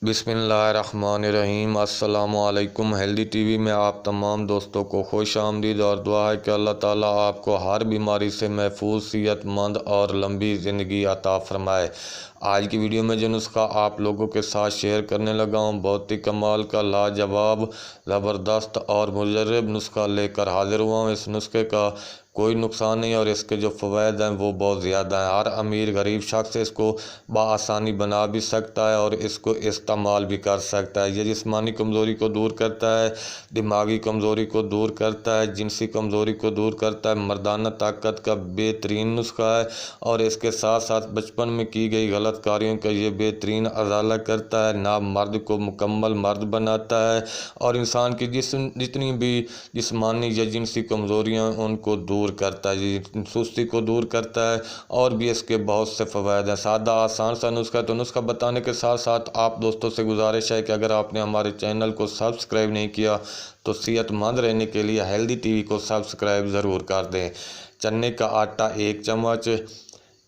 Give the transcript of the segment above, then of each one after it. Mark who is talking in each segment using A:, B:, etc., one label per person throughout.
A: बिस्मिल्लाहिर्रहमानिर्रहीम। अस्सलामु अलैकुम। हेल्दी टीवी में आप तमाम दोस्तों को खुश आमदीद और दुआ है कि अल्लाह ताला आपको हर बीमारी से महफूज, सेहतमंद और लंबी ज़िंदगी अता फ़रमाए। आज की वीडियो में जो नुस्खा आप लोगों के साथ शेयर करने लगा हूँ, बहुत ही कमाल का, लाजवाब, ज़बरदस्त और मुजर्रब नुस्खा लेकर हाज़िर हुआ हूँ। इस नुस्खे का कोई नुकसान नहीं और इसके जो फ़वाइद हैं वो बहुत ज़्यादा हैं। हर अमीर गरीब शख्स इसको बआसानी बना भी सकता है और इसको इस्तेमाल भी कर सकता है। ये जिस्मानी कमज़ोरी को दूर करता है, दिमागी कमज़ोरी को दूर करता है, जिनसी कमज़ोरी को दूर करता है, मर्दाना ताकत का बेहतरीन नुस्खा है और इसके साथ साथ बचपन में की गई गलत कार्यों का ये बेहतरीन अजाला करता है। नाब मर्द को मुकम्मल मर्द बनाता है और इंसान की जितनी भी जिस्मानी या जिनसी कमज़ोरियाँ उनको दूर करता है, सुस्ती को दूर करता है और भी इसके बहुत से फ़वाइद हैं। सादा आसान सा नुस्खा है। तो नुस्खा बताने के साथ साथ आप दोस्तों से गुजारिश है कि अगर आपने हमारे चैनल को सब्सक्राइब नहीं किया तो सेहतमंद रहने के लिए हेल्दी टीवी को सब्सक्राइब ज़रूर कर दें। चने का आटा 1 चम्मच,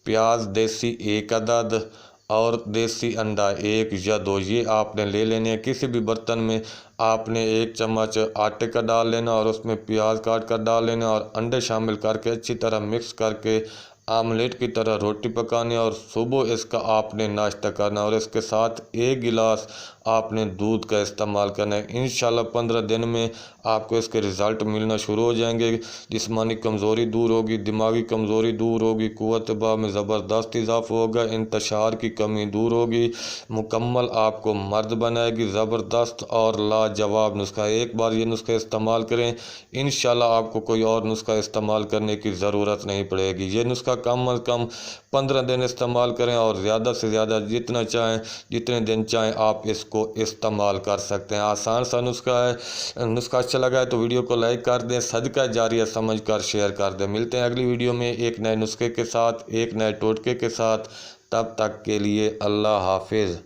A: प्याज देसी 1 अदद और देसी अंडा 1 या 2 ये आपने ले लेने हैं। किसी भी बर्तन में आपने 1 चम्मच आटे का डाल लेना और उसमें प्याज काट कर डाल लेना और अंडे शामिल करके अच्छी तरह मिक्स करके आमलेट की तरह रोटी पकानी और सुबह इसका आपने नाश्ता करना और इसके साथ 1 गिलास आपने दूध का इस्तेमाल करना है। इंशाल्लाह 15 दिन में आपको इसके रिज़ल्ट मिलना शुरू हो जाएंगे। जिस्मानी कमज़ोरी दूर होगी, दिमागी कमज़ोरी दूर होगी, क़ुव्वत बा में ज़बरदस्त इजाफ़ा होगा, इंतशार की कमी दूर होगी, मुकम्मल आपको मर्द बनाएगी। ज़बरदस्त और लाजवाब नुस्खा है। एक बार ये नुस्खा इस्तेमाल करें, इंशाल्लाह आपको कोई और नुस्खा इस्तेमाल करने की ज़रूरत नहीं पड़ेगी। ये नुस्खा कम अज़ कम 15 दिन इस्तेमाल करें और ज़्यादा से ज़्यादा जितना चाहें, जितने दिन चाहें आप इसको इस्तेमाल कर सकते हैं। आसान सा नुस्खा है। नुस्खा अच्छा लगा है तो वीडियो को लाइक कर दें, सदका जारिया समझ कर शेयर कर दें। मिलते हैं अगली वीडियो में एक नए नुस्खे के साथ, एक नए टोटके के साथ। तब तक के लिए अल्लाह हाफिज़।